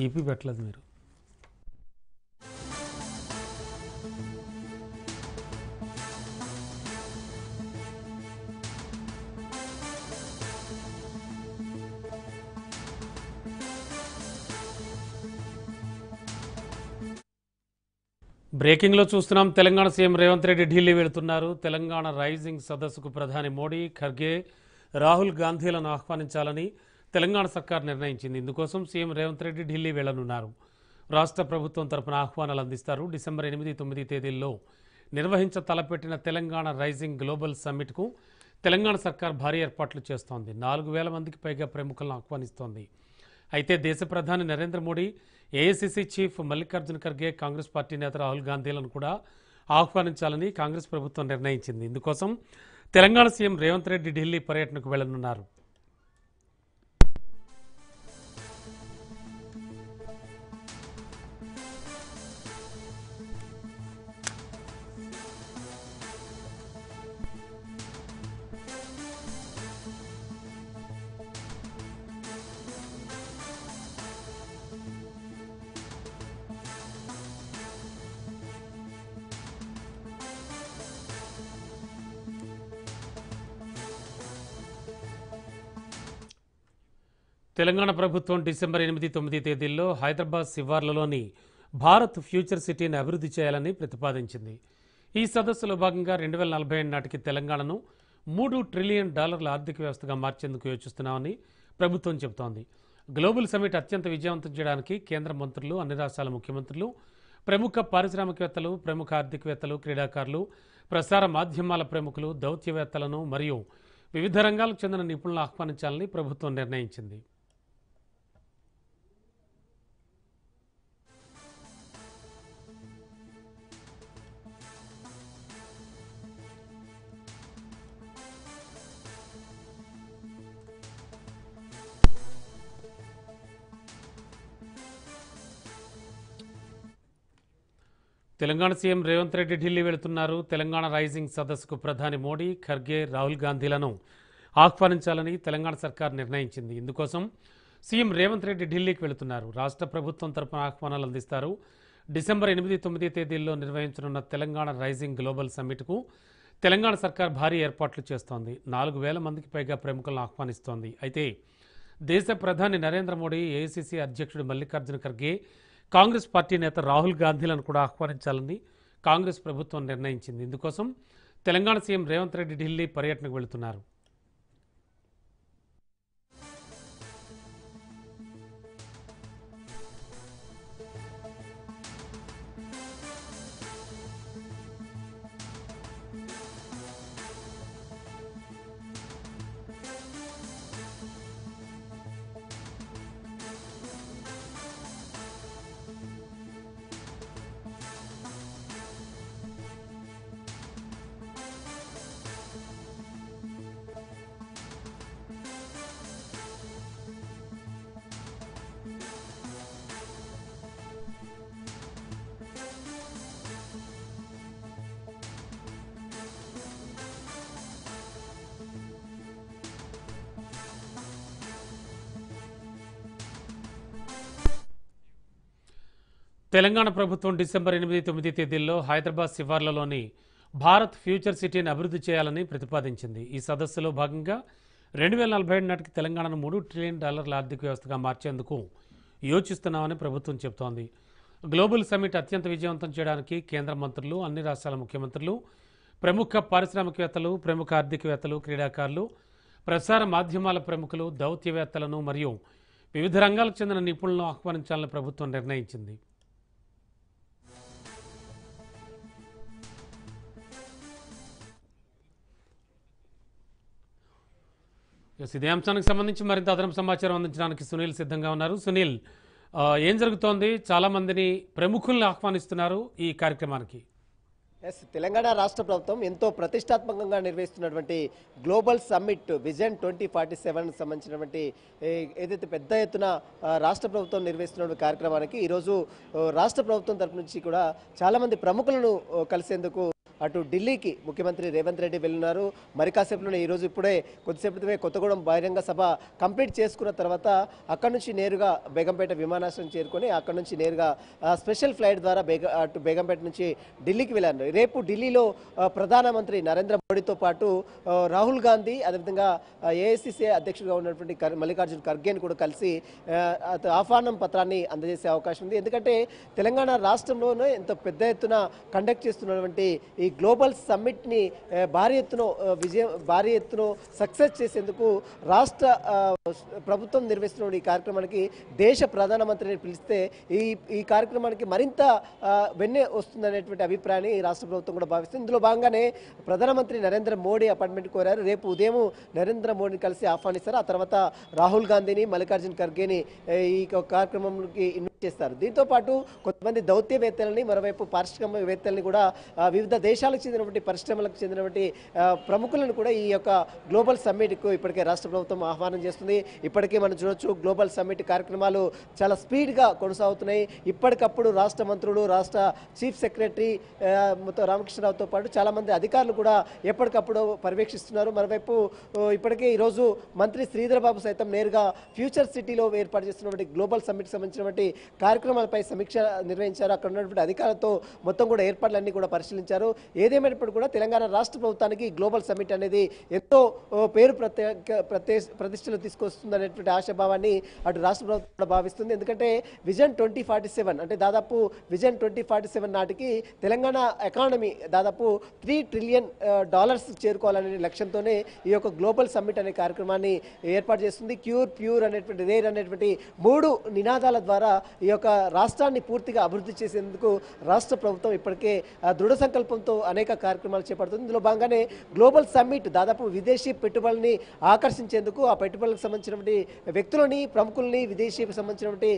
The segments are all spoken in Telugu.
ఈపీ పెట్టలేదు మీరు. బ్రేకింగ్లో చూస్తున్నాం. తెలంగాణ సీఎం రేవంత్ రెడ్డి ఢిల్లీ వెళుతున్నారు. తెలంగాణ రైజింగ్ సదస్సుకు ప్రధాని మోడీ, ఖర్గే, రాహుల్ గాంధీలను ఆహ్వానించాలని తెలంగాణ సర్కార్ నిర్ణయించింది. ఇందుకోసం సీఎం రేవంత్ రెడ్డి ఢిల్లీ వెళ్లనున్నారు. రాష్ట్ర ప్రభుత్వం తరపున ఆహ్వానాలు అందిస్తారు. డిసెంబర్ 8, 9 తేదీల్లో నిర్వహించ తలపెట్టిన తెలంగాణ రైజింగ్ గ్లోబల్ సమ్మిట్కు తెలంగాణ సర్కార్ భారీ ఏర్పాట్లు చేస్తోంది. 4,000 మందికి పైగా ప్రముఖులను ఆహ్వానిస్తోంది. అయితే దేశ ప్రధాని Narendra Modi, AICC chief Mallikarjuna Kharge, Congress party నేత రాహుల్ గాంధీలను కూడా ఆహ్వానించాలని కాంగ్రెస్ ప్రభుత్వం నిర్ణయించింది. ఇందుకోసం తెలంగాణ సీఎం రేవంత్ రెడ్డి ఢిల్లీ పర్యటనకు వెళ్లనున్నారు. తెలంగాణ ప్రభుత్వం డిసెంబర్ 8, 9 తేదీల్లో హైదరాబాద్ శివార్లలోని భారత్ ఫ్యూచర్ సిటీని అభివృద్ధి చేయాలని ప్రతిపాదించింది. ఈ సదస్సులో భాగంగా 2040 నాటికి తెలంగాణను $3 ట్రిలియన్ ఆర్థిక వ్యవస్థగా మార్చేందుకు యోచిస్తున్నామని ప్రభుత్వం చెబుతోంది. గ్లోబల్ సమ్మిట్ అత్యంత విజయవంతం చేయడానికి కేంద్ర మంత్రులు, అన్ని రాష్ట్రాల ముఖ్యమంత్రులు, ప్రముఖ పారిశ్రామికవేత్తలు, ప్రముఖ ఆర్థికవేత్తలు, క్రీడాకారులు, ప్రసార మాధ్యమాల ప్రముఖులు, దౌత్యవేత్తలను మరియు వివిధ రంగాలకు చెందిన నిపుణులను ఆహ్వానించాలని ప్రభుత్వం నిర్ణయించింది. తెలంగాణ సీఎం రేవంత్ రెడ్డి ఢిల్లీ వెళుతున్నారు. తెలంగాణ రైజింగ్ సదస్సుకు ప్రధాని మోడీ, ఖర్గే, రాహుల్ గాంధీలను ఆహ్వానించాలని తెలంగాణ సర్కార్ నిర్ణయించింది. ఇందుకోసం సీఎం రేవంత్ రెడ్డి ఢిల్లీకి వెళుతున్నారు. రాష్ట్ర ప్రభుత్వం తరపున ఆహ్వానాలు అందిస్తారు. డిసెంబర్ 8, 9 తేదీల్లో నిర్వహించనున్న తెలంగాణ రైజింగ్ గ్లోబల్ సమ్మిట్కు తెలంగాణ సర్కార్ భారీ ఏర్పాట్లు చేస్తోంది. 4,000 మందికి పైగా ప్రముఖులను ఆహ్వానిస్తోంది. అయితే దేశ ప్రధాని నరేంద్ర మోడీ, ఏఐసీసీ అధ్యక్షుడు మల్లికార్జున ఖర్గే, కాంగ్రెస్ పార్టీ నేత రాహుల్ గాంధీలను కూడా ఆహ్వానించాలని కాంగ్రెస్ ప్రభుత్వం నిర్ణయించింది. ఇందుకోసం తెలంగాణ సీఎం రేవంత్ రెడ్డి ఢిల్లీ పర్యటనకు వెళుతున్నారు. తెలంగాణ ప్రభుత్వం డిసెంబర్ 8, 9 తేదీల్లో హైదరాబాద్ శివార్లలోని భారత్ ఫ్యూచర్ సిటీని అభివృద్ధి చేయాలని ప్రతిపాదించింది. ఈ సదస్సులో భాగంగా 2047 నాటికి తెలంగాణను $3 ట్రిలియన్ ఆర్థిక వ్యవస్థగా మార్చేందుకు యోచిస్తున్నామని ప్రభుత్వం చెబుతోంది. గ్లోబల్ సమ్మిట్ అత్యంత విజయవంతం చేయడానికి కేంద్ర మంత్రులు, అన్ని రాష్ట్రాల ముఖ్యమంత్రులు, ప్రముఖ పారిశ్రామికవేత్తలు, ప్రముఖ ఆర్థికవేత్తలు, క్రీడాకారులు, ప్రసార మాధ్యమాల ప్రముఖులు, దౌత్యవేత్తలను మరియు వివిధ రంగాలకు చెందిన నిపుణులను ఆహ్వానించాలని ప్రభుత్వం నిర్ణయించింది. ఇదే అంశానికి సంబంధించి మరింత అదనపు సమాచారం అందించడానికి సునీల్ సిద్ధంగా ఉన్నారు. సునీల్, ఏం జరుగుతోంది? చాలా మందిని ప్రముఖుల్ని ఆహ్వానిస్తున్నారు ఈ కార్యక్రమానికి. తెలంగాణ రాష్ట్ర ప్రభుత్వం ఎంతో ప్రతిష్టాత్మకంగా నిర్వహిస్తున్నటువంటి గ్లోబల్ సమ్మిట్ విజన్ 2047 సంబంధించినటువంటి ఏదైతే పెద్ద ఎత్తున రాష్ట్ర ప్రభుత్వం నిర్వహిస్తున్న కార్యక్రమానికి ఈరోజు రాష్ట్ర ప్రభుత్వం తరపు నుంచి కూడా చాలా మంది ప్రముఖులను కలిసేందుకు అటు ఢిల్లీకి ముఖ్యమంత్రి రేవంత్ రెడ్డి వెళ్ళున్నారు. మరి కాసేపులోనే ఈరోజు ఇప్పుడే కొద్దిసేపటివే కొత్తగూడెం బహిరంగ సభ కంప్లీట్ చేసుకున్న తర్వాత అక్కడి నుంచి నేరుగా బేగంపేట విమానాశ్రయం చేరుకొని అక్కడి నుంచి నేరుగా స్పెషల్ ఫ్లైట్ ద్వారా అటు బేగంపేట నుంచి ఢిల్లీకి వెళ్ళారు. రేపు ఢిల్లీలో ప్రధానమంత్రి నరేంద్ర మోడీతో పాటు రాహుల్ గాంధీ, అదేవిధంగా ఏఐసిసి అధ్యక్షుడిగా ఉన్నటువంటి మల్లికార్జున్ ఖర్గేని కూడా కలిసి ఆహ్వానం పత్రాన్ని అందజేసే అవకాశం ఉంది. ఎందుకంటే తెలంగాణ రాష్ట్రంలోనే ఎంత పెద్ద ఎత్తున కండక్ట్ చేస్తున్నటువంటి ఈ గ్లోబల్ సమ్మిట్ని భారీ ఎత్తున సక్సెస్ చేసేందుకు రాష్ట్ర ప్రభుత్వం నిర్వహిస్తున్న ఈ కార్యక్రమానికి దేశ ప్రధానమంత్రిని పిలిస్తే ఈ కార్యక్రమానికి మరింత వెన్నె వస్తుందనేటువంటి అభిప్రాయాన్ని రాష్ట్ర ప్రభుత్వం కూడా భావిస్తుంది. ఇందులో భాగంగానే ప్రధానమంత్రి నరేంద్ర మోడీ అపాయింట్మెంట్ కోరారు. రేపు ఉదయం నరేంద్ర మోడీని కలిసి ఆహ్వానిస్తారు. ఆ తర్వాత రాహుల్ గాంధీని, మల్లికార్జున్ ఖర్గేని ఈ కార్యక్రమంకి ఇన్వైట్ చేస్తారు. దీంతో పాటు కొంతమంది దౌత్యవేత్తలని, మరోవైపు పారిశ్రామికవేత్తలని కూడా వివిధ దేశాలకు చెందినటువంటి పరిశ్రమలకు చెందినటువంటి ప్రముఖులను కూడా ఈ యొక్క గ్లోబల్ సమ్మిట్కు ఇప్పటికే రాష్ట్ర ప్రభుత్వం ఆహ్వానం చేస్తుంది. ఇప్పటికే మనం చూడొచ్చు గ్లోబల్ సమ్మిట్ కార్యక్రమాలు చాలా స్పీడ్గా కొనసాగుతున్నాయి. ఇప్పటికప్పుడు రాష్ట్ర మంత్రులు, రాష్ట్ర చీఫ్ సెక్రటరీ మొత్తం రామకృష్ణరావుతో పాటు చాలామంది అధికారులు కూడా ఎప్పటికప్పుడు పర్యవేక్షిస్తున్నారు. మరోవైపు ఇప్పటికే ఈరోజు మంత్రి శ్రీధర్ బాబు సైతం నేరుగా ఫ్యూచర్ సిటీలో ఏర్పాటు చేస్తున్నటువంటి గ్లోబల్ సమ్మిట్ సంబంధించినటువంటి కార్యక్రమాలపై సమీక్ష నిర్వహించారు. అక్కడ ఉన్నటువంటి అధికారులతో మొత్తం కూడా ఏర్పాట్లన్నీ కూడా పరిశీలించారు. ఏదేమైనప్పుడు కూడా తెలంగాణ రాష్ట్ర ప్రభుత్వానికి గ్లోబల్ సమ్మిట్ అనేది ఎంతో పేరు ప్రతిష్టలు తీసుకొస్తుంది అనేటువంటి ఆశాభావాన్ని అటు రాష్ట్ర ప్రభుత్వం కూడా భావిస్తుంది. ఎందుకంటే విజన్ 2047 అంటే దాదాపు విజన్ 2047 నాటికి తెలంగాణ ఎకానమీ దాదాపు $3 ట్రిలియన్ చేరుకోవాలనే లక్ష్యంతోనే ఈ యొక్క గ్లోబల్ సమ్మిట్ అనే కార్యక్రమాన్ని ఏర్పాటు చేస్తుంది. ప్యూర్ అనేటువంటి రేర్ అనేటువంటి 3 నినాదాల ద్వారా ఈ యొక్క రాష్ట్రాన్ని పూర్తిగా అభివృద్ధి చేసేందుకు రాష్ట్ర ప్రభుత్వం ఇప్పటికే దృఢ సంకల్పంతో అనేక కార్యక్రమాలు చేపడుతుంది. ఇందులో భాగంగానే గ్లోబల్ సమ్మిట్ దాదాపు విదేశీ పెట్టుబడుల్ని ఆకర్షించేందుకు, ఆ పెట్టుబడులకు సంబంధించినటువంటి వ్యక్తులని, ప్రముఖుల్ని, విదేశీకి సంబంధించినటువంటి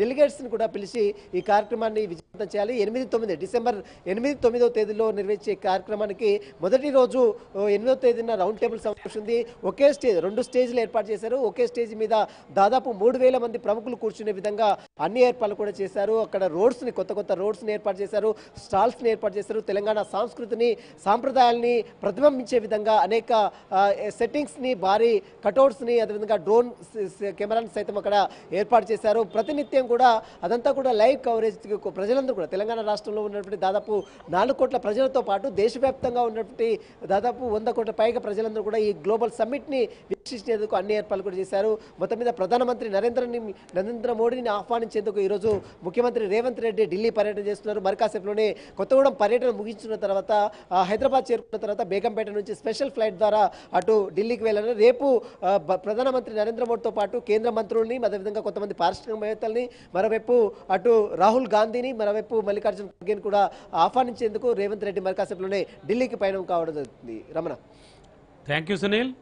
డెలిగేట్స్ని కూడా పిలిచి ఈ కార్యక్రమాన్ని విజయవంతం చేయాలి. డిసెంబర్ 8-9 తేదీలో నిర్వహించే కార్యక్రమానికి మొదటి రోజు 8వ తేదీన రౌండ్ టేబుల్ సమావేశం ఉంది. ఒకే స్టేజ్, 2 స్టేజ్లు ఏర్పాటు చేశారు. ఒకే స్టేజ్ మీద దాదాపు 3000 మంది ప్రముఖులు కూర్చునే విధంగా అన్ని ఏర్పాట్లు కూడా చేశారు. అక్కడ కొత్త రోడ్స్ని ఏర్పాటు చేశారు, స్టాల్స్ని ఏర్పాటు చేశారు. తెలంగాణ సంస్కృతిని, సాంప్రదాయాల్ని ప్రతిబింబించే విధంగా అనేక సెట్టింగ్స్ని, భారీ కటౌట్స్ని, అదేవిధంగా డ్రోన్ కెమెరాని సైతం అక్కడ ఏర్పాటు చేశారు. ప్రతినిత్యం కూడా అదంతా కూడా లైవ్ కవరేజ్ ప్రజలందరూ కూడా తెలంగాణ రాష్ట్రంలో ఉన్నటువంటి దాదాపు 4 కోట్ల ప్రజలతో పాటు దేశవ్యాప్తంగా ఉన్నటువంటి దాదాపు 100 కోట్ల పైగా ప్రజలందరూ కూడా ఈ గ్లోబల్ సమ్మిట్ని వీక్షించేందుకు అన్ని ఏర్పాట్లు కూడా చేశారు. మొత్తం మీద ప్రధానమంత్రి నరేంద్ర మోడీని ఆహ్వానించేందుకు ఈరోజు ముఖ్యమంత్రి రేవంత్ రెడ్డి ఢిల్లీ పర్యటన చేస్తున్నారు. మరి కాసేపులోనే కొత్తగూడెం పర్యటన ముగించిన తర్వాత హైదరాబాద్ చేరుకున్న తర్వాత బేగంపేట నుంచి స్పెషల్ ఫ్లైట్ ద్వారా అటు ఢిల్లీకి వెళ్ళారు. రేపు ప్రధానమంత్రి నరేంద్ర మోడీతో పాటు కేంద్ర మంత్రుల్ని, అదేవిధంగా కొంతమంది పారిశ్రామికవేత్తల్ని, మరోవైపు అటు రాహుల్ గాంధీని, మరోవైపు మల్లికార్జున ఖర్గేని కూడా ఆహ్వానించేందుకు రేవంత్ రెడ్డి మరి కాసేపులోనే ఢిల్లీకి పయనం కావడం జరుగుతుంది. రమణ. Thank you Sunil.